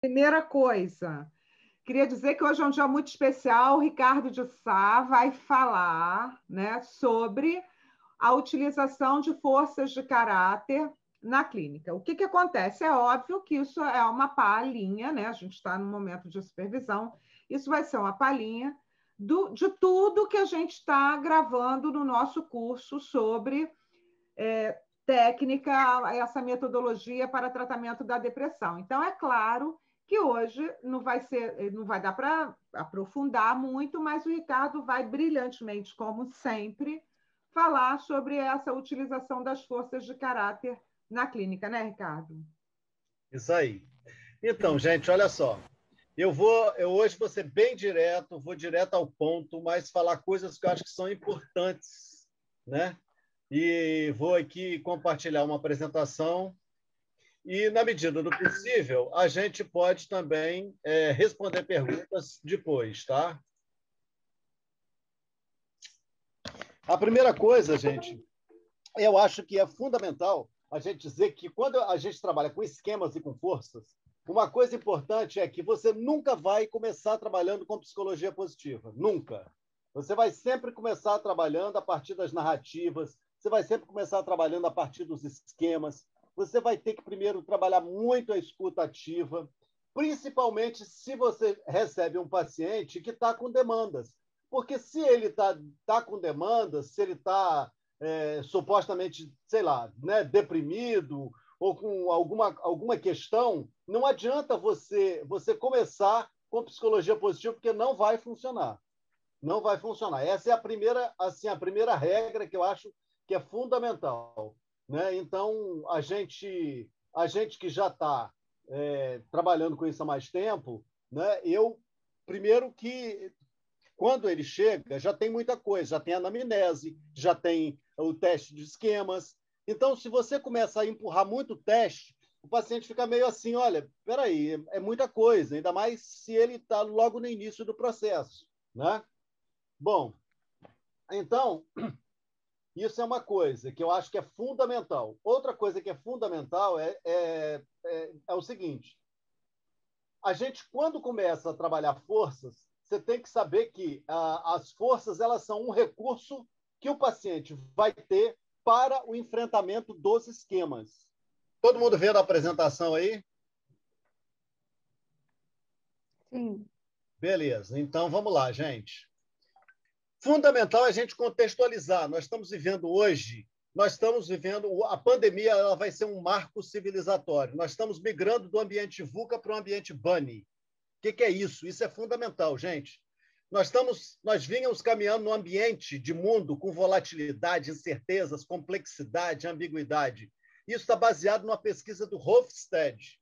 Primeira coisa, queria dizer que hoje é um dia muito especial. O Ricardo de Sá vai falar, né, sobre a utilização de forças de caráter na clínica. O que acontece? É óbvio que isso é uma palhinha, né? A gente está no momento de supervisão, isso vai ser uma palhinha de tudo que a gente está gravando no nosso curso sobre técnica, essa metodologia para tratamento da depressão. Então, é claro que hoje não vai dar para aprofundar muito, mas o Ricardo vai brilhantemente, como sempre, falar sobre essa utilização das forças de caráter na clínica, né, Ricardo? Isso aí. Então, gente, olha só. Eu hoje vou ser bem direto, vou direto ao ponto, mas falar coisas que eu acho que são importantes, né? E vou aqui compartilhar uma apresentação e, na medida do possível, a gente pode também responder perguntas depois, tá? A primeira coisa, gente, eu acho que é fundamental a gente dizer que quando a gente trabalha com esquemas e com forças, uma coisa importante é que você nunca vai começar trabalhando com psicologia positiva. Nunca. Você vai sempre começar trabalhando a partir das narrativas, você vai sempre começar trabalhando a partir dos esquemas, você vai ter que primeiro trabalhar muito a escuta ativa, principalmente se você recebe um paciente que está com demandas. Porque se ele tá com demandas, se ele está supostamente, sei lá, né, deprimido ou com alguma questão, não adianta você começar com psicologia positiva, porque não vai funcionar. Não vai funcionar. Essa é a primeira regra que eu acho que é fundamental. Né? Então, a gente que já está trabalhando com isso há mais tempo, né? Primeiro que quando ele chega, já tem muita coisa, já tem anamnese, já tem o teste de esquemas. Então, se você começa a empurrar muito o teste, o paciente fica meio assim, olha, peraí, é muita coisa, ainda mais se ele está logo no início do processo. Né? Bom, então, isso é uma coisa que eu acho que é fundamental. Outra coisa que é fundamental é o seguinte, a gente, quando começa a trabalhar forças, você tem que saber que as forças elas são um recurso que o paciente vai ter para o enfrentamento dos esquemas. Todo mundo vendo a apresentação aí? Sim. Beleza, então vamos lá, gente. Fundamental é a gente contextualizar. Nós estamos vivendo a pandemia, ela vai ser um marco civilizatório. Nós estamos migrando do ambiente VUCA para o ambiente BUNNY. O que é isso? Isso é fundamental, gente. Nós vínhamos caminhando num ambiente de mundo com volatilidade, incertezas, complexidade, ambiguidade. Isso está baseado numa pesquisa do Hofstede.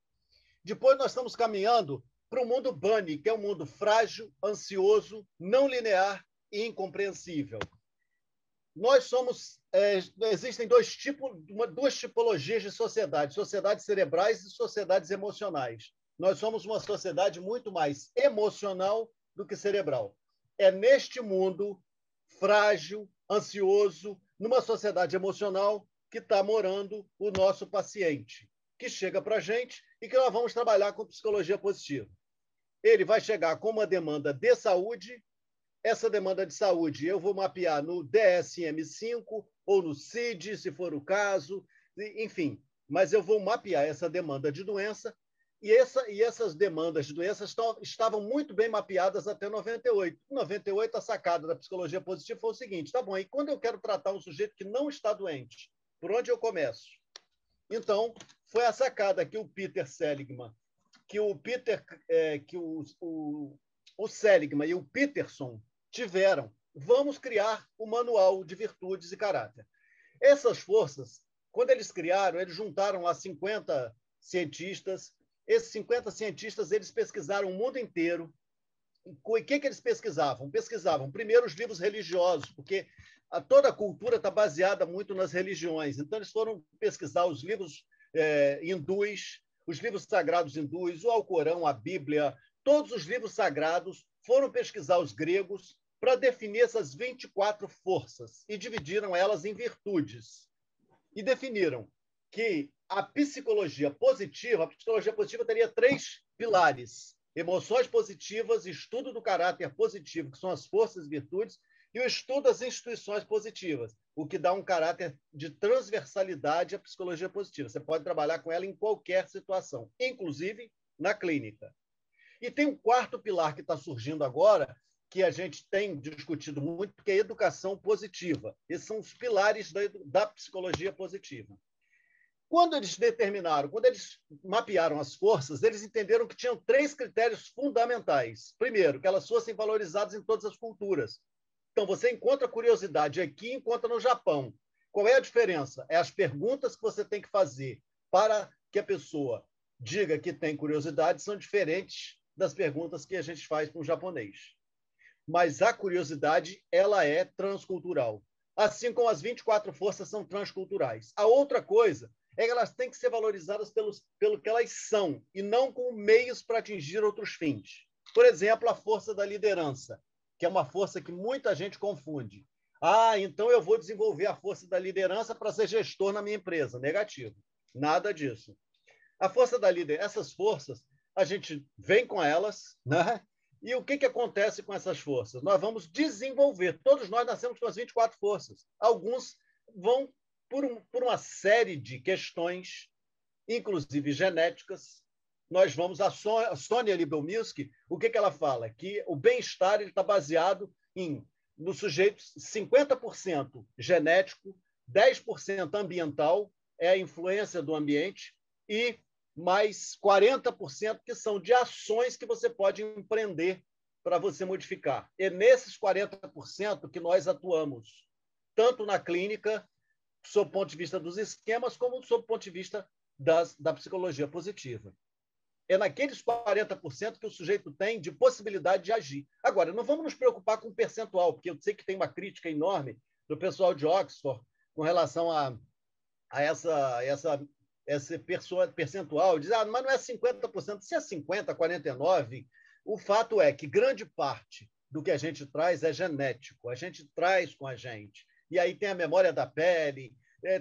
Depois nós estamos caminhando para o mundo BUNNY, que é um mundo frágil, ansioso, não linear e incompreensível. Existem duas tipologias de sociedade, sociedades cerebrais e sociedades emocionais. Nós somos uma sociedade muito mais emocional do que cerebral. É neste mundo frágil, ansioso, numa sociedade emocional que está morando o nosso paciente, que chega para a gente e que nós vamos trabalhar com psicologia positiva. Ele vai chegar com uma demanda de saúde. Essa demanda de saúde eu vou mapear no DSM-5 ou no CID, se for o caso, enfim, mas eu vou mapear essa demanda de doença e essas demandas de doença estavam muito bem mapeadas até 98. Em 98, a sacada da psicologia positiva foi o seguinte, tá bom, e quando eu quero tratar um sujeito que não está doente, por onde eu começo? Então, foi a sacada que o Peter Seligman, o Seligman e o Peterson tiveram. Vamos criar o manual de virtudes e caráter. Essas forças, quando eles criaram, eles juntaram lá 50 cientistas. Esses 50 cientistas, eles pesquisaram o mundo inteiro. O que eles pesquisavam? Pesquisavam, primeiro, os livros religiosos, porque toda a cultura está baseada muito nas religiões. Então, eles foram pesquisar os livros hindus, os livros sagrados hindus, o Alcorão, a Bíblia, todos os livros sagrados, foram pesquisar os gregos para definir essas 24 forças e dividiram elas em virtudes. E definiram que a psicologia positiva teria 3 pilares: emoções positivas, estudo do caráter positivo, que são as forças e virtudes, e o estudo das instituições positivas, o que dá um caráter de transversalidade à psicologia positiva. Você pode trabalhar com ela em qualquer situação, inclusive na clínica. E tem um quarto pilar que está surgindo agora, que a gente tem discutido muito, que é a educação positiva. Esses são os pilares da psicologia positiva. Quando eles mapearam as forças, eles entenderam que tinham 3 critérios fundamentais. Primeiro, que elas fossem valorizadas em todas as culturas. Então, você encontra curiosidade aqui e encontra no Japão. Qual é a diferença? É as perguntas que você tem que fazer para que a pessoa diga que tem curiosidade são diferentes das perguntas que a gente faz para um japonês. Mas a curiosidade, ela é transcultural. Assim como as 24 forças são transculturais. A outra coisa é que elas têm que ser valorizadas pelo que elas são, e não com meios para atingir outros fins. Por exemplo, a força da liderança, que é uma força que muita gente confunde. Então eu vou desenvolver a força da liderança para ser gestor na minha empresa. Negativo. Nada disso. A força da liderança, essas forças, a gente vem com elas, né? E o que acontece com essas forças? Nós vamos desenvolver. Todos nós nascemos com as 24 forças. Alguns vão por uma série de questões, inclusive genéticas. Nós vamos... A Sônia Lyubomirsky, o que ela fala? Que o bem-estar está baseado no sujeito 50% genético, 10% ambiental, é a influência do ambiente, e mais 40% que são de ações que você pode empreender para você modificar. É nesses 40% que nós atuamos, tanto na clínica, sob o ponto de vista dos esquemas, como sob o ponto de vista da psicologia positiva. É naqueles 40% que o sujeito tem de possibilidade de agir. Agora, não vamos nos preocupar com o percentual, porque eu sei que tem uma crítica enorme do pessoal de Oxford com relação a esse percentual. Diz, mas não é 50%, se é 50%, 49%, o fato é que grande parte do que a gente traz é genético, a gente traz com a gente. E aí tem a memória da pele,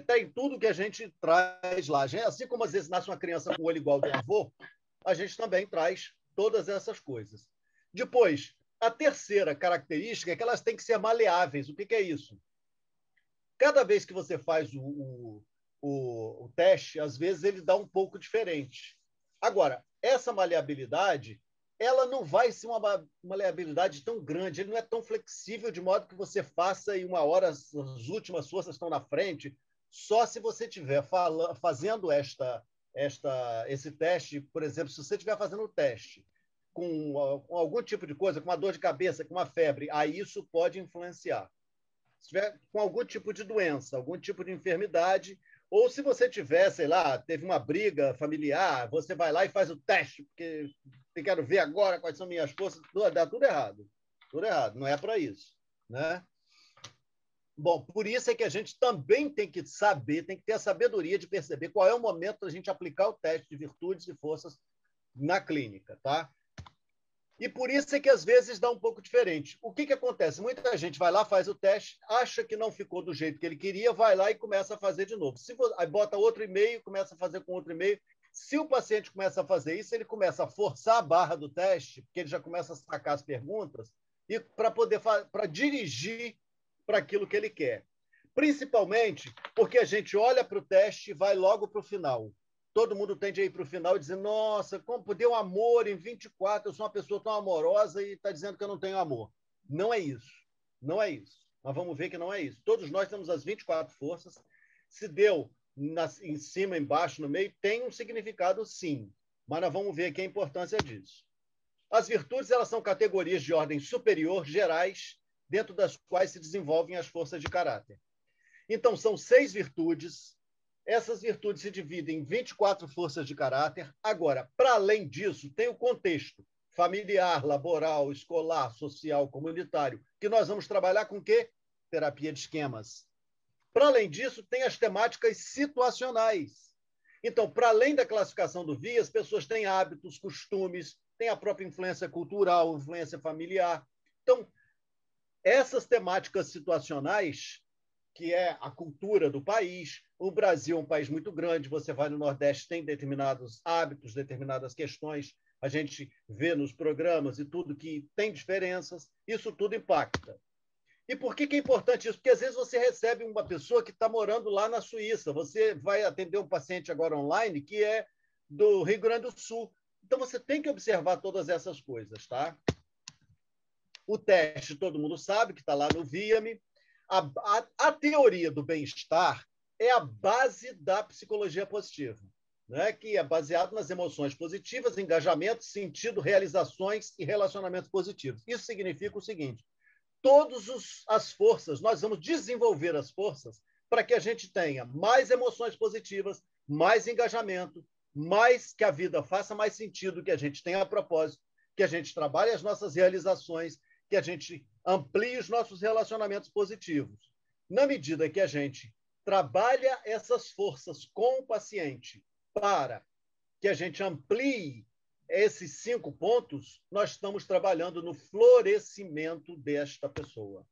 tem tudo que a gente traz lá. Assim como às vezes nasce uma criança com o olho igual do avô, a gente também traz todas essas coisas. Depois, a terceira característica é que elas têm que ser maleáveis. O que é isso? Cada vez que você faz o teste, às vezes ele dá um pouco diferente. Agora, essa maleabilidade, ela não vai ser uma maleabilidade tão grande, ele não é tão flexível de modo que você faça e uma hora as últimas forças estão na frente, só se você estiver fazendo esse teste. Por exemplo, se você estiver fazendo o teste com algum tipo de coisa, com uma dor de cabeça, com uma febre, aí isso pode influenciar. Se tiver com algum tipo de doença, algum tipo de enfermidade, ou se você tiver, sei lá, teve uma briga familiar, você vai lá e faz o teste, porque eu quero ver agora quais são minhas forças, dá tudo errado. Tudo errado, não é para isso, né? Bom, por isso é que a gente também tem que saber, tem que ter a sabedoria de perceber qual é o momento da gente aplicar o teste de virtudes e forças na clínica, tá? E por isso é que às vezes dá um pouco diferente. O que acontece? Muita gente vai lá, faz o teste, acha que não ficou do jeito que ele queria, vai lá e começa a fazer de novo. Aí bota outro e-mail, começa a fazer com outro e-mail. Se o paciente começa a fazer isso, ele começa a forçar a barra do teste, porque ele já começa a sacar as perguntas, e para dirigir para aquilo que ele quer. Principalmente porque a gente olha para o teste e vai logo para o final. Todo mundo tende a ir para o final e dizer, nossa, como deu amor em 24, eu sou uma pessoa tão amorosa e está dizendo que eu não tenho amor. Não é isso. Não é isso. Nós vamos ver que não é isso. Todos nós temos as 24 forças. Se deu em cima, embaixo, no meio, tem um significado, sim. Mas nós vamos ver aqui a importância disso. As virtudes, elas são categorias de ordem superior, gerais, dentro das quais se desenvolvem as forças de caráter. Então, são 6 virtudes. Essas virtudes se dividem em 24 forças de caráter. Agora, para além disso, tem o contexto familiar, laboral, escolar, social, comunitário, que nós vamos trabalhar com o quê? Terapia de esquemas. Para além disso, tem as temáticas situacionais. Então, para além da classificação do VIA, as pessoas têm hábitos, costumes, têm a própria influência cultural, influência familiar. Então, essas temáticas situacionais, que é a cultura do país. O Brasil é um país muito grande, você vai no Nordeste, tem determinados hábitos, determinadas questões. a gente vê nos programas e tudo que tem diferenças, isso tudo impacta. E por que é importante isso? Porque às vezes você recebe uma pessoa que está morando lá na Suíça, você vai atender um paciente agora online que é do Rio Grande do Sul. Então você tem que observar todas essas coisas, tá? O teste, todo mundo sabe, que está lá no VIAME. A teoria do bem-estar é a base da psicologia positiva, né? Que é baseado nas emoções positivas, engajamento, sentido, realizações e relacionamentos positivos. Isso significa o seguinte: todas as forças, nós vamos desenvolver as forças para que a gente tenha mais emoções positivas, mais engajamento, mais que a vida faça mais sentido, que a gente tenha propósito, que a gente trabalhe as nossas realizações, que a gente amplie os nossos relacionamentos positivos. Na medida que a gente trabalha essas forças com o paciente para que a gente amplie esses 5 pontos, nós estamos trabalhando no florescimento desta pessoa.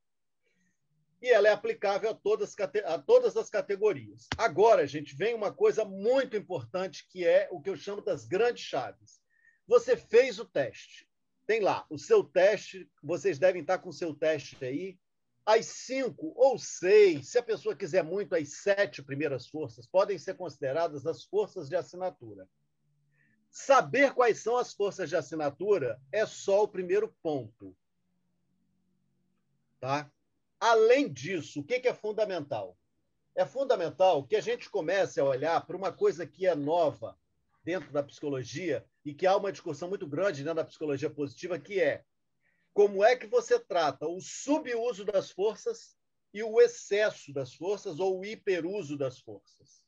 E ela é aplicável a todas as categorias. Agora, gente, vem uma coisa muito importante, que é o que eu chamo das grandes chaves. Você fez o teste. Tem lá o seu teste, vocês devem estar com o seu teste aí. As 5 ou 6, se a pessoa quiser muito, as 7 primeiras forças, podem ser consideradas as forças de assinatura. Saber quais são as forças de assinatura é só o primeiro ponto. Tá? Além disso, o que é fundamental? É fundamental que a gente comece a olhar para uma coisa que é nova dentro da psicologia e que há uma discussão muito grande dentro da psicologia positiva, que é como é que você trata o subuso das forças e o excesso das forças ou o hiperuso das forças.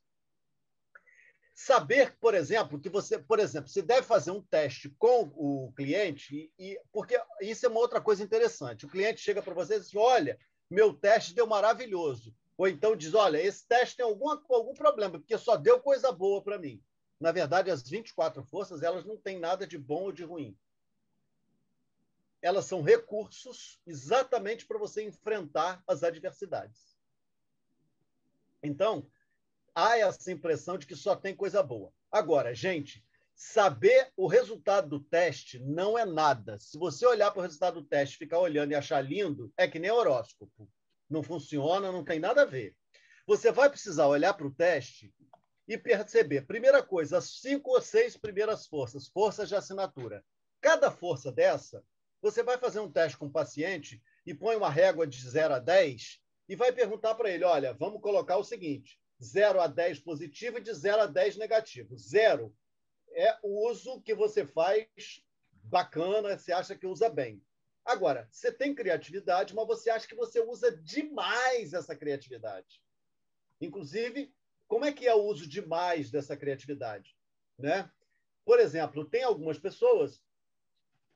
Saber, por exemplo, que você, você deve fazer um teste com o cliente, porque isso é uma outra coisa interessante. O cliente chega para você e diz: olha, meu teste deu maravilhoso. Ou então diz: olha, esse teste tem algum problema, porque só deu coisa boa para mim. Na verdade, as 24 forças, elas não têm nada de bom ou de ruim. Elas são recursos exatamente para você enfrentar as adversidades. Então, há essa impressão de que só tem coisa boa. Agora, gente, saber o resultado do teste não é nada. Se você olhar para o resultado do teste, ficar olhando e achar lindo, é que nem horóscopo. Não funciona, não tem nada a ver. Você vai precisar olhar para o teste e perceber, primeira coisa, as 5 ou 6 primeiras forças, forças de assinatura. Cada força dessa, você vai fazer um teste com o paciente e põe uma régua de 0 a 10 e vai perguntar para ele: olha, vamos colocar o seguinte: 0 a 10 positivo e de 0 a 10 negativo. 0 é o uso que você faz bacana, você acha que usa bem. Agora, você tem criatividade, mas você acha que você usa demais essa criatividade. Inclusive, como é que é o uso demais dessa criatividade? Né? Por exemplo, tem algumas pessoas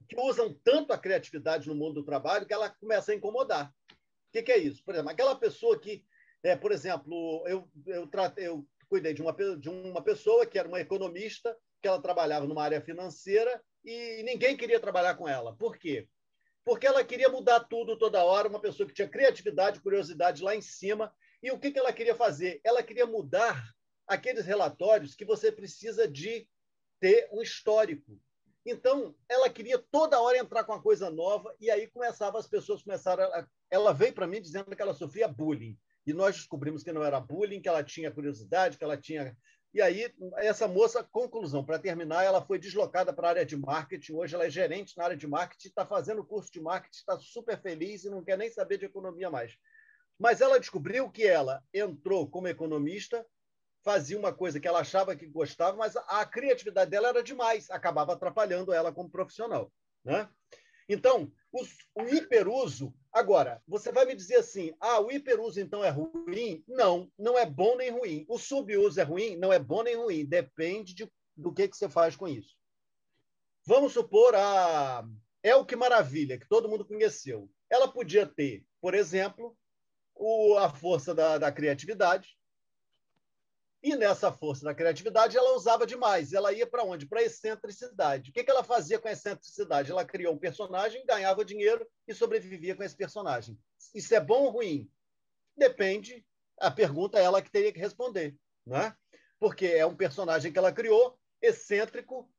que usam tanto a criatividade no mundo do trabalho que ela começa a incomodar. O que é isso? Por exemplo, aquela pessoa que por exemplo, eu cuidei de uma pessoa que era uma economista, que ela trabalhava numa área financeira e ninguém queria trabalhar com ela. Por quê? Porque ela queria mudar tudo toda hora, uma pessoa que tinha criatividade, curiosidade lá em cima. E o que ela queria fazer? Ela queria mudar aqueles relatórios que você precisa de ter um histórico. Então, ela queria toda hora entrar com uma coisa nova e aí as pessoas começaram Ela veio para mim dizendo que ela sofria bullying. E nós descobrimos que não era bullying, que ela tinha curiosidade, que ela tinha... E aí, essa moça, conclusão, para terminar, ela foi deslocada para a área de marketing. Hoje ela é gerente na área de marketing, está fazendo curso de marketing, está super feliz e não quer nem saber de economia mais. Mas ela descobriu que ela entrou como economista, fazia uma coisa que ela achava que gostava, mas a criatividade dela era demais, acabava atrapalhando ela como profissional. Né? Então, o hiperuso... Agora, você vai me dizer assim: o hiperuso então é ruim? Não, não é bom nem ruim. O subuso é ruim? Não é bom nem ruim. Depende do que você faz com isso. Vamos supor a Elke Maravilha, que todo mundo conheceu. Ela podia ter, por exemplo, a força da criatividade, e nessa força da criatividade ela usava demais. Ela ia para onde? Para a excentricidade. O que ela fazia com a excentricidade? Ela criou um personagem, ganhava dinheiro e sobrevivia com esse personagem. Isso é bom ou ruim? Depende. A pergunta é ela que teria que responder. Né? Porque é um personagem que ela criou, excêntrico,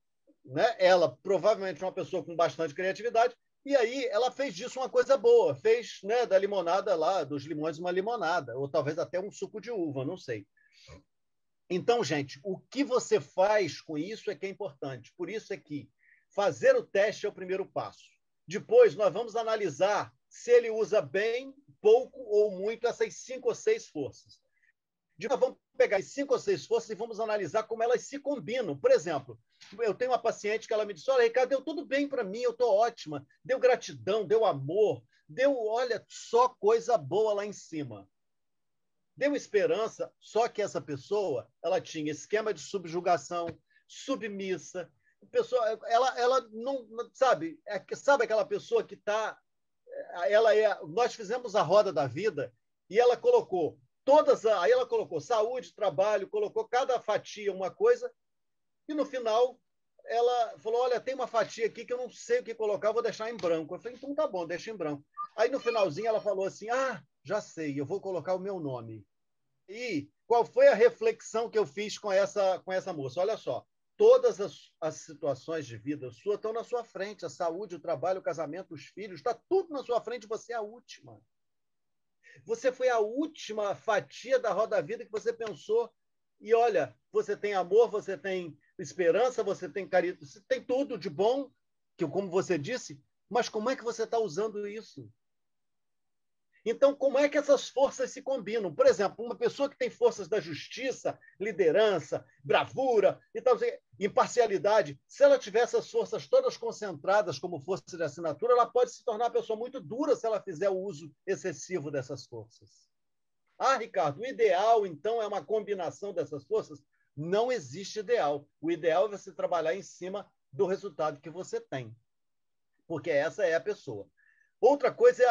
né? Ela provavelmente é uma pessoa com bastante criatividade, e aí ela fez disso uma coisa boa, fez, né, da limonada lá, dos limões, uma limonada, ou talvez até um suco de uva, não sei. Então, gente, o que você faz com isso é que é importante. Por isso é que fazer o teste é o primeiro passo. Depois, nós vamos analisar se ele usa bem, pouco ou muito essas 5 ou 6 forças. Nós vamos pegar as 5 ou 6 forças e vamos analisar como elas se combinam. Por exemplo, eu tenho uma paciente que ela me disse, olha, Ricardo, deu tudo bem para mim, eu estou ótima, deu gratidão, deu amor, deu, olha, só coisa boa lá em cima. Deu esperança, só que essa pessoa ela tinha esquema de subjugação, submissa, pessoa, ela não sabe, sabe aquela pessoa que está, nós fizemos a roda da vida e ela colocou aí ela colocou saúde, trabalho, colocou cada fatia uma coisa e no final ela falou, olha, tem uma fatia aqui que eu não sei o que colocar, vou deixar em branco. Eu falei, então tá bom, deixa em branco. Aí no finalzinho ela falou assim, já sei, eu vou colocar o meu nome. E qual foi a reflexão que eu fiz com essa moça? Olha só, todas as situações de vida sua estão na sua frente, a saúde, o trabalho, o casamento, os filhos, está tudo na sua frente, você é a última. Você foi a última fatia da roda da vida que você pensou. E olha, você tem amor, você tem esperança, você tem caridade, você tem tudo de bom, que como você disse, mas como é que você está usando isso? Então, como é que essas forças se combinam? Por exemplo, uma pessoa que tem forças da justiça, liderança, bravura, e tal, imparcialidade, se ela tiver essas forças todas concentradas como força de assinatura, ela pode se tornar uma pessoa muito dura se ela fizer o uso excessivo dessas forças. Ricardo, o ideal, então, é uma combinação dessas forças? Não existe ideal. O ideal é você trabalhar em cima do resultado que você tem, porque essa é a pessoa. Outra coisa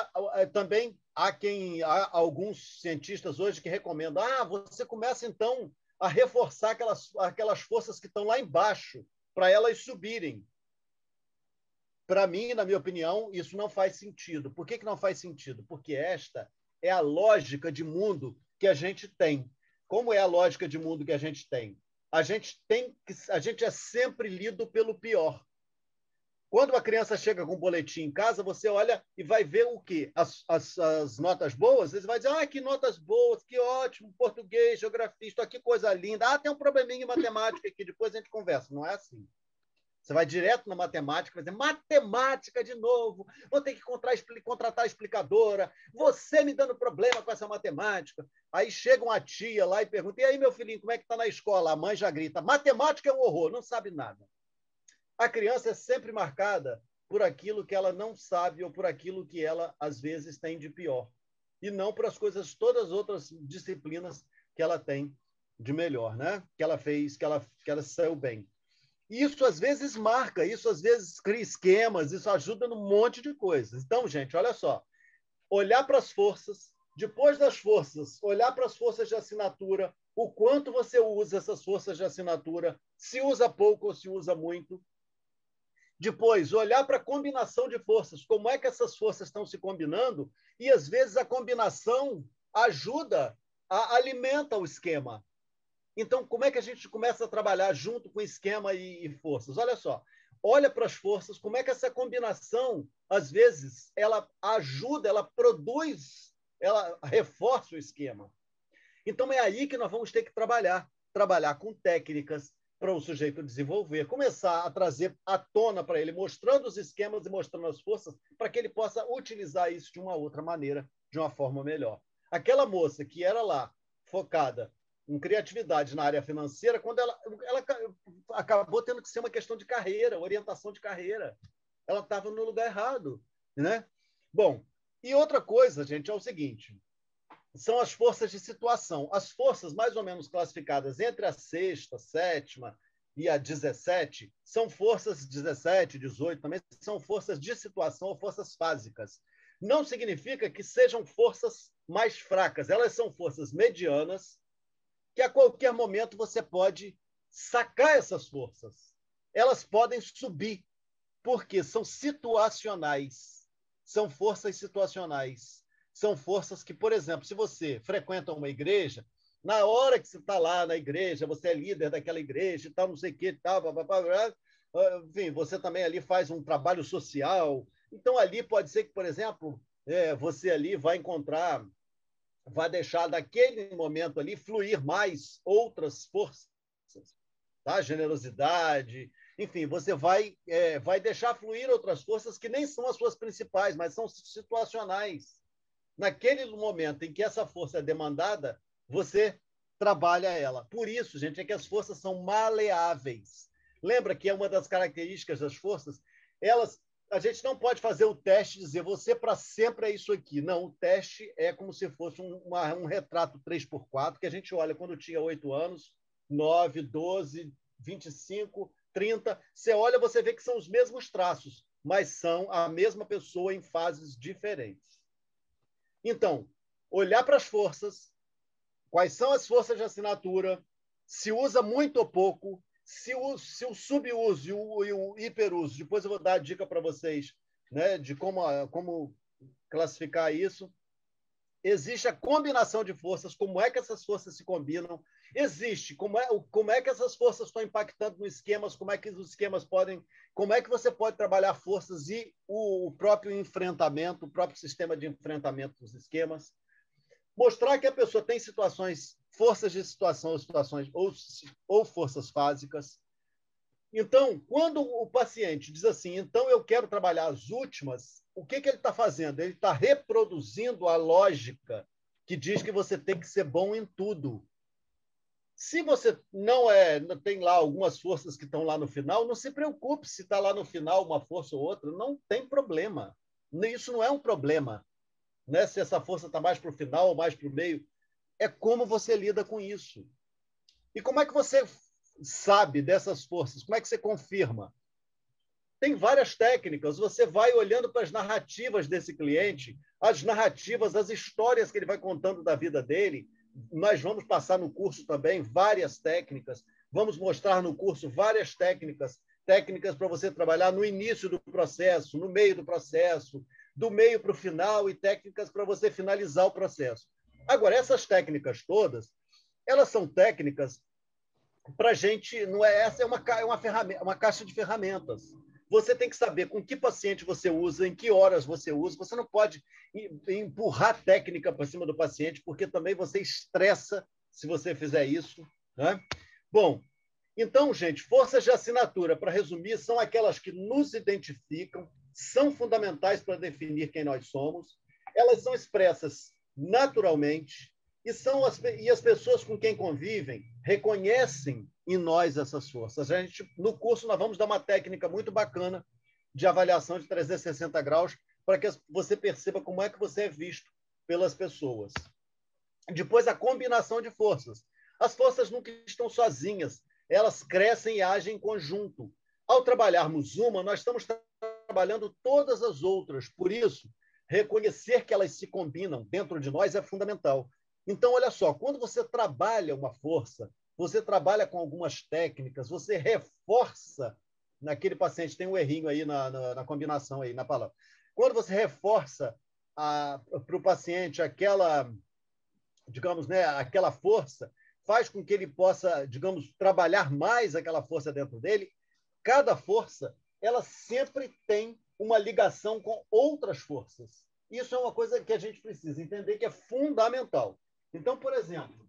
também há alguns cientistas hoje que recomendam, você começa então a reforçar aquelas forças que estão lá embaixo para elas subirem. Para mim, na minha opinião, isso não faz sentido. Por que não faz sentido? Porque esta é a lógica de mundo que a gente tem. Como é a lógica de mundo que a gente tem? A gente é sempre lido pelo pior. Quando a criança chega com um boletim em casa, você olha e vai ver o quê? As notas boas, você vai dizer, que notas boas, que ótimo, português, geografia, que coisa linda. Tem um probleminha em matemática aqui, depois a gente conversa. Não é assim. Você vai direto na matemática, vai dizer, matemática de novo, vou ter que contratar a explicadora, você me dando problema com essa matemática. Aí chega uma tia lá e pergunta, e aí, meu filhinho, como é que está na escola? A mãe já grita, matemática é um horror, não sabe nada. A criança é sempre marcada por aquilo que ela não sabe ou por aquilo que ela, às vezes, tem de pior. E não por as coisas, todas as outras disciplinas que ela tem de melhor, né? Que ela fez, que ela saiu bem. Isso, às vezes, marca, isso, às vezes, cria esquemas, isso ajuda num monte de coisas. Então, gente, olha só. Olhar para as forças, depois das forças, olhar para as forças de assinatura, o quanto você usa essas forças de assinatura, se usa pouco ou se usa muito. Depois, olhar para a combinação de forças, como é que essas forças estão se combinando, e às vezes a combinação ajuda, alimenta o esquema. Então, como é que a gente começa a trabalhar junto com esquema e forças? Olha só, olha para as forças, como é que essa combinação, às vezes, ela ajuda, ela produz, ela reforça o esquema. Então, é aí que nós vamos ter que trabalhar com técnicas, para o sujeito desenvolver, começar a trazer à tona para ele, mostrando os esquemas e mostrando as forças, para que ele possa utilizar isso de uma outra maneira, de uma forma melhor. Aquela moça que era lá focada em criatividade na área financeira, quando ela acabou tendo que ser uma questão de carreira, orientação de carreira. Ela estava no lugar errado, né? Bom, e outra coisa, gente, é o seguinte, são as forças de situação. As forças mais ou menos classificadas entre a 6ª, 7ª e a 17 são forças 17, 18 também são forças de situação ou forças fásicas. Não significa que sejam forças mais fracas. Elas são forças medianas que a qualquer momento você pode sacar essas forças. Elas podem subir, porque são situacionais. São forças situacionais. São forças que, por exemplo, se você frequenta uma igreja, na hora que você está lá na igreja, você é líder daquela igreja e tal, não sei o que, tal, blá, blá, blá, blá, enfim, você também ali faz um trabalho social. Então, ali pode ser que, por exemplo, você ali vai encontrar, vai deixar daquele momento ali fluir mais outras forças, tá? Generosidade, enfim, você vai deixar fluir outras forças que nem são as suas principais, mas são situacionais. Naquele momento em que essa força é demandada, você trabalha ela. Por isso, gente, é que as forças são maleáveis. Lembra que é uma das características das forças? A gente não pode fazer o teste e dizer você para sempre é isso aqui. Não, o teste é como se fosse um retrato 3x4 que a gente olha quando tinha 8 anos, 9, 12, 25, 30. Você olha, você vê que são os mesmos traços, mas são a mesma pessoa em fases diferentes. Então, olhar para as forças, quais são as forças de assinatura, se usa muito ou pouco, se o subuso e o hiperuso, depois eu vou dar a dica para vocês, né, de como classificar isso. Existe a combinação de forças, como é que essas forças se combinam, existe como é que essas forças estão impactando nos esquemas, como é que os esquemas podem, como é que você pode trabalhar forças e o próprio enfrentamento, o próprio sistema de enfrentamento dos esquemas. Mostrar que a pessoa tem situações, forças de situação ou situações ou forças fásicas. Então, quando o paciente diz assim, então eu quero trabalhar as últimas, o que ele está fazendo? Ele está reproduzindo a lógica que diz que você tem que ser bom em tudo. Se você não tem lá algumas forças que estão lá no final, não se preocupe se está lá no final uma força ou outra, não tem problema. Isso não é um problema, né? Se essa força está mais para o final ou mais para o meio. É como você lida com isso. E como é que você sabe dessas forças? Como é que você confirma? Tem várias técnicas. Você vai olhando para as narrativas desse cliente, as narrativas, as histórias que ele vai contando da vida dele. Nós vamos passar no curso também várias técnicas. Vamos mostrar no curso várias técnicas para você trabalhar no início do processo, no meio do processo, do meio para o final e técnicas para você finalizar o processo. Agora, essas técnicas todas, elas são técnicas para a gente, não é essa, é uma ferramenta, uma caixa de ferramentas. Você tem que saber com que paciente você usa, em que horas você usa. Você não pode empurrar técnica para cima do paciente, porque também você estressa se você fizer isso, né? Bom, então, gente, forças de assinatura, para resumir, são aquelas que nos identificam, são fundamentais para definir quem nós somos. Elas são expressas naturalmente e as pessoas com quem convivem reconhecem em nós essas forças. No curso, nós vamos dar uma técnica muito bacana de avaliação de 360 graus para que você perceba como é que você é visto pelas pessoas. Depois, a combinação de forças. As forças nunca estão sozinhas, elas crescem e agem em conjunto. Ao trabalharmos uma, nós estamos trabalhando todas as outras. Por isso, reconhecer que elas se combinam dentro de nós é fundamental. Então, olha só, quando você trabalha uma força, você trabalha com algumas técnicas, você reforça naquele paciente, tem um errinho aí na combinação, aí na palavra. Quando você reforça para o paciente aquela, digamos, né, aquela força, faz com que ele possa, digamos, trabalhar mais aquela força dentro dele. Cada força, ela sempre tem uma ligação com outras forças. Isso é uma coisa que a gente precisa entender que é fundamental. Então, por exemplo,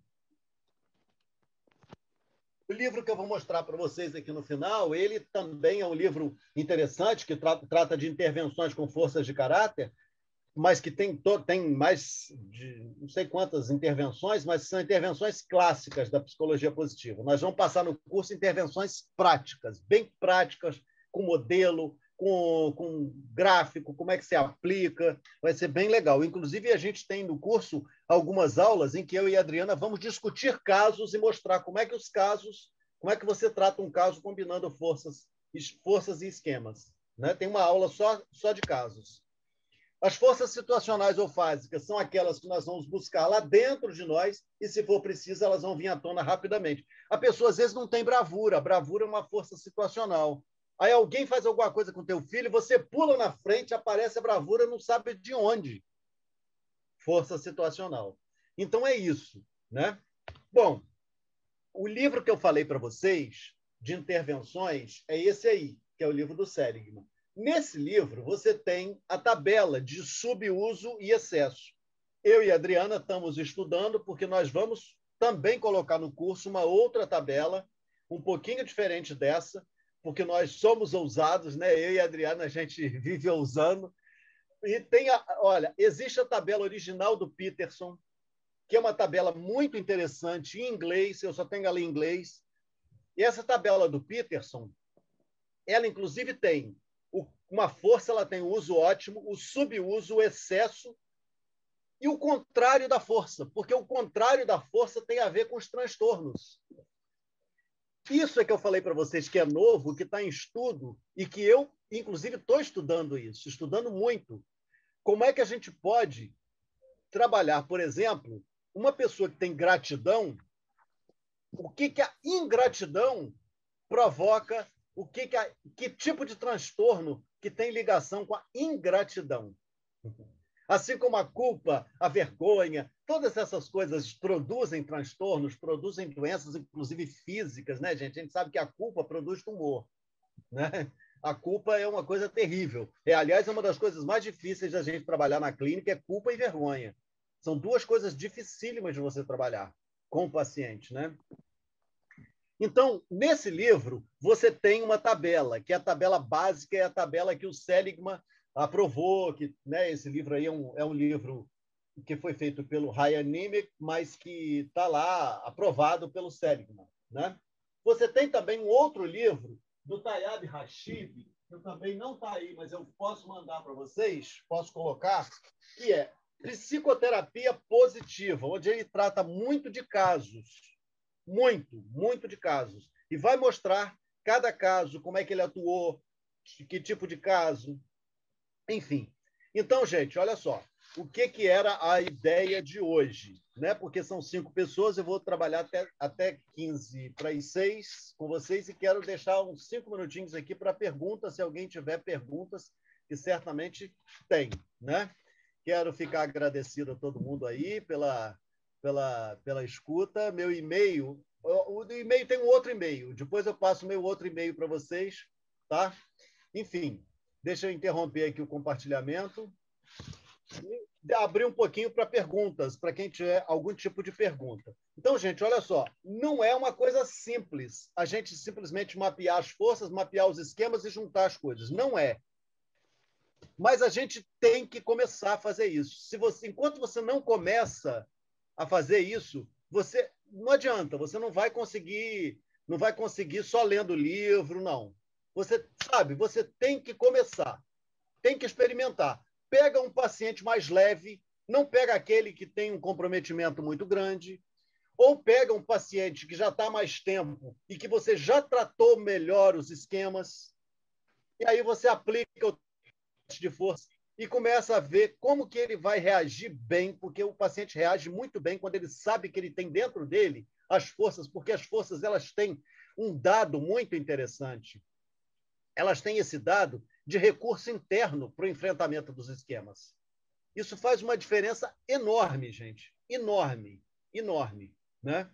o livro que eu vou mostrar para vocês aqui no final, ele também é um livro interessante, que trata de intervenções com forças de caráter, mas que tem mais de não sei quantas intervenções, mas são intervenções clássicas da psicologia positiva. Nós vamos passar no curso intervenções práticas, bem práticas, com modelo, com gráfico, como é que se aplica, vai ser bem legal. Inclusive, a gente tem no curso algumas aulas em que eu e a Adriana vamos discutir casos e mostrar como é que você trata um caso combinando forças e esquemas. Né? Tem uma aula só de casos. As forças situacionais ou fásicas são aquelas que nós vamos buscar lá dentro de nós e, se for preciso, elas vão vir à tona rapidamente. A pessoa, às vezes, não tem bravura. A bravura é uma força situacional. Aí alguém faz alguma coisa com teu filho, você pula na frente, aparece a bravura, não sabe de onde. Força situacional. Então, é isso. Né? Bom, o livro que eu falei para vocês de intervenções é esse aí, que é o livro do Seligman. Nesse livro, você tem a tabela de subuso e excesso. Eu e a Adriana estamos estudando, porque nós vamos também colocar no curso uma outra tabela, um pouquinho diferente dessa, porque nós somos ousados, né? Eu e a Adriana, a gente vive ousando. E olha, existe a tabela original do Peterson, que é uma tabela muito interessante em inglês, eu só tenho ela em inglês. E essa tabela do Peterson, ela inclusive tem uma força, ela tem o uso ótimo, o subuso, o excesso e o contrário da força, porque o contrário da força tem a ver com os transtornos. Isso é que eu falei para vocês que é novo, que está em estudo e que eu, inclusive, estou estudando isso, estudando muito. Como é que a gente pode trabalhar, por exemplo, uma pessoa que tem gratidão, o que a ingratidão provoca, que tipo de transtorno que tem ligação com a ingratidão. Assim como a culpa, a vergonha, todas essas coisas produzem transtornos, produzem doenças, inclusive físicas, né, gente? A gente sabe que a culpa produz tumor, né? A culpa é uma coisa terrível. Aliás, é uma das coisas mais difíceis da gente trabalhar na clínica, é culpa e vergonha. São duas coisas dificílimas de você trabalhar com o paciente, né? Então, nesse livro, você tem uma tabela, que é a tabela básica, é a tabela que o Seligman aprovou, que, né, esse livro aí é um livro que foi feito pelo Ryan Nimick, mas que está lá aprovado pelo Seligman, né? Você tem também um outro livro do Tayeb Rashid, que também não está aí, mas eu posso mandar para vocês, posso colocar, que é Psicoterapia Positiva, onde ele trata muito de casos, muito de casos, e vai mostrar cada caso, como é que ele atuou, que tipo de caso, enfim. Então, gente, olha só, o que era a ideia de hoje, né? Porque são 5 pessoas, eu vou trabalhar até 15 para as 6 com vocês e quero deixar uns 5 minutinhos aqui para perguntas, se alguém tiver perguntas, que certamente tem, né? Quero ficar agradecido a todo mundo aí pela escuta. Meu e-mail, o e-mail tem um outro e-mail, depois eu passo o meu outro e-mail para vocês, tá? Enfim, deixa eu interromper aqui o compartilhamento e abrir um pouquinho para perguntas, para quem tiver algum tipo de pergunta. Então, gente, olha só, não é uma coisa simples a gente simplesmente mapear as forças, mapear os esquemas e juntar as coisas. Não é. Mas a gente tem que começar a fazer isso. Enquanto você não começa a fazer isso, você não adianta, você não vai conseguir só lendo o livro, não. Você sabe, você tem que começar, tem que experimentar. Pega um paciente mais leve, não pega aquele que tem um comprometimento muito grande, ou pega um paciente que já está há mais tempo e que você já tratou melhor os esquemas, e aí você aplica o de força e começa a ver como que ele vai reagir bem, porque o paciente reage muito bem quando ele sabe que ele tem dentro dele as forças, porque as forças elas têm um dado muito interessante. Elas têm esse dado de recurso interno para o enfrentamento dos esquemas. Isso faz uma diferença enorme, gente. Enorme, enorme, né?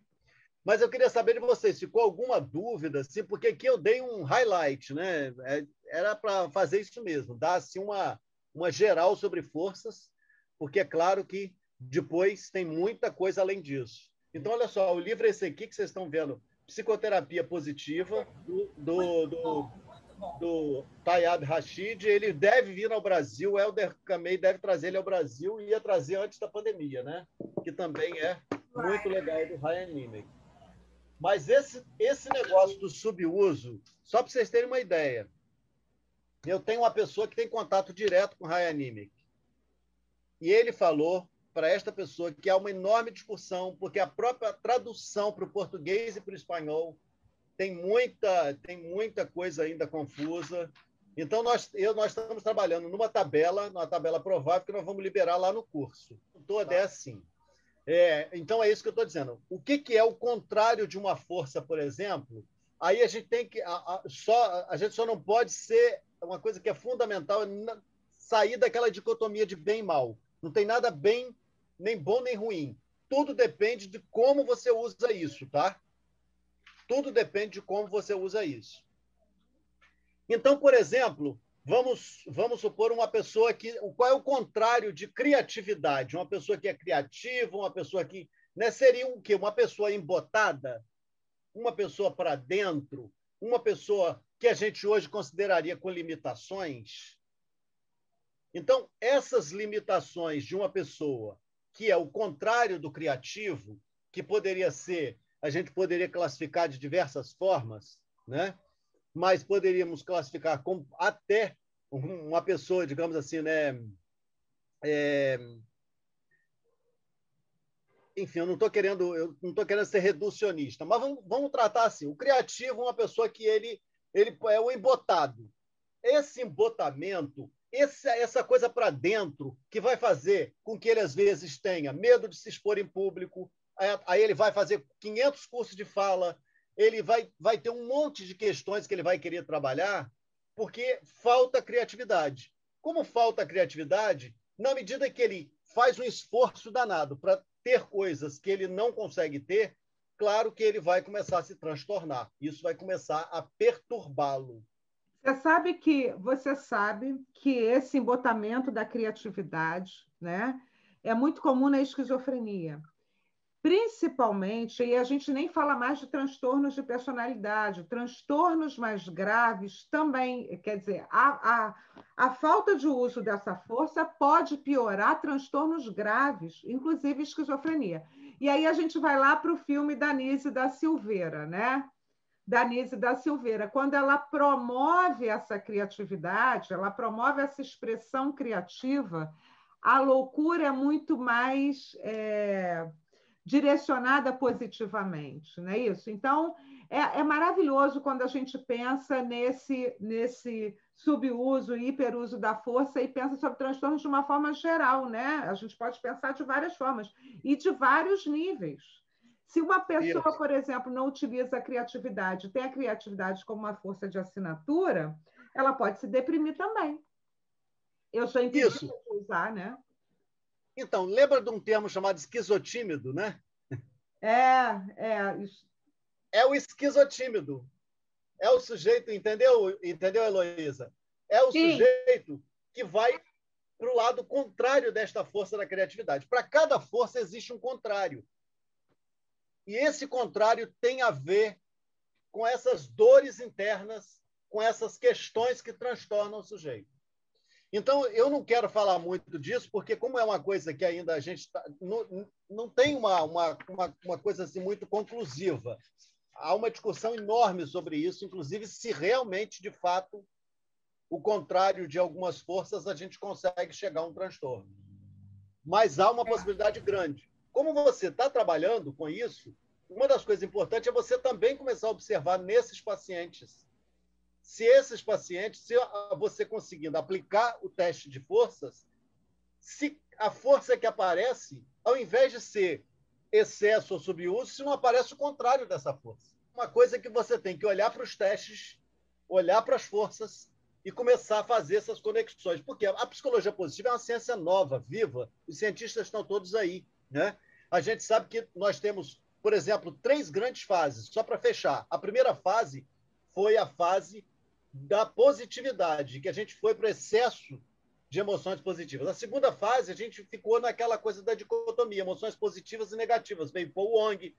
Mas eu queria saber de vocês, ficou alguma dúvida? Assim, porque aqui eu dei um highlight, né? Era para fazer isso mesmo, dar assim, uma geral sobre forças, porque é claro que depois tem muita coisa além disso. Então, olha só, o livro é esse aqui que vocês estão vendo, Psicoterapia Positiva, do Tayeb Rashid. Ele deve vir ao Brasil, o Helder Kamei deve trazer ele ao Brasil e ia trazer antes da pandemia, né? Que também é muito legal do Ryan Nimick. Mas esse negócio do subuso, só para vocês terem uma ideia, eu tenho uma pessoa que tem contato direto com o Ryan Nimick. E ele falou para esta pessoa que há uma enorme discussão, porque a própria tradução para o português e para o espanhol tem muita coisa ainda confusa. Então, nós estamos trabalhando numa tabela provável que nós vamos liberar lá no curso. Toda é assim. Então, é isso que eu estou dizendo. O que é o contrário de uma força, por exemplo? Aí a gente tem que... a gente só não pode ser... Uma coisa que é fundamental é sair daquela dicotomia de bem e mal. Não tem nada bem, nem bom, nem ruim. Tudo depende de como você usa isso, tá? Tudo depende de como você usa isso. Então, por exemplo, vamos supor uma pessoa que... Qual é o contrário de criatividade? Uma pessoa que é criativa, uma pessoa que... Né, seria o quê? Uma pessoa embotada? Uma pessoa para dentro? Uma pessoa que a gente hoje consideraria com limitações? Então, essas limitações de uma pessoa que é o contrário do criativo, que poderia ser... A gente poderia classificar de diversas formas, né? Mas poderíamos classificar como até uma pessoa, digamos assim, né? Enfim, eu não tô querendo ser reducionista, mas vamos tratar assim: o criativo é uma pessoa que ele é o embotado. Esse embotamento, essa coisa para dentro, que vai fazer com que ele, às vezes, tenha medo de se expor em público, aí ele vai fazer 500 cursos de fala, ele vai ter um monte de questões que ele vai querer trabalhar, porque falta criatividade. Como falta criatividade, na medida que ele faz um esforço danado para ter coisas que ele não consegue ter, claro que ele vai começar a se transtornar. Isso vai começar a perturbá-lo. Você sabe que esse embotamento da criatividade, né, é muito comum na esquizofrenia. Principalmente, e a gente nem fala mais de transtornos de personalidade, transtornos mais graves também, quer dizer, a falta de uso dessa força pode piorar transtornos graves, inclusive esquizofrenia. E aí a gente vai lá para o filme da Nise da Silveira, né? Da Nise da Silveira, quando ela promove essa criatividade, ela promove essa expressão criativa, a loucura é muito mais direcionada positivamente, não é isso? Então, é maravilhoso quando a gente pensa nesse subuso e hiperuso da força e pensa sobre transtornos de uma forma geral, né? A gente pode pensar de várias formas e de vários níveis. Se uma pessoa, Isso. por exemplo, não utiliza a criatividade, tem a criatividade como uma força de assinatura, ela pode se deprimir também. Eu sou impedida Isso. de usar, né? Então, lembra de um termo chamado esquizotímido, né? Isso. É o esquizotímido. É o sujeito, entendeu, Heloísa? É o Sim. sujeito que vai para o lado contrário desta força da criatividade. Para cada força existe um contrário. E esse contrário tem a ver com essas dores internas, com essas questões que transtornam o sujeito. Então, eu não quero falar muito disso, porque como é uma coisa que ainda a gente não tem uma coisa assim muito conclusiva. Há uma discussão enorme sobre isso, inclusive se realmente, de fato, o contrário de algumas forças, a gente consegue chegar a um transtorno. Mas há uma possibilidade grande. Como você está trabalhando com isso, uma das coisas importantes é você também começar a observar nesses pacientes. Se esses pacientes, se você conseguindo aplicar o teste de forças, se a força que aparece, ao invés de ser excesso ou subuso, se não aparece o contrário dessa força. Uma coisa que você tem que olhar para os testes, olhar para as forças e começar a fazer essas conexões. Porque a psicologia positiva é uma ciência nova, viva, os cientistas estão todos aí, né? A gente sabe que nós temos, por exemplo, 3 grandes fases, só para fechar. A primeira fase foi a fase da positividade, que a gente foi para o excesso de emoções positivas. A segunda fase, a gente ficou naquela coisa da dicotomia, emoções positivas e negativas. Veio Paul Wong,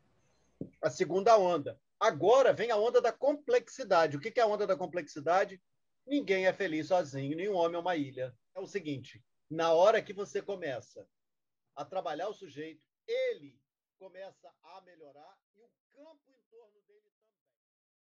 a segunda onda. Agora vem a onda da complexidade. O que é a onda da complexidade? Ninguém é feliz sozinho, nenhum homem é uma ilha. É o seguinte, na hora que você começa a trabalhar o sujeito, ele começa a melhorar e o campo em torno dele também.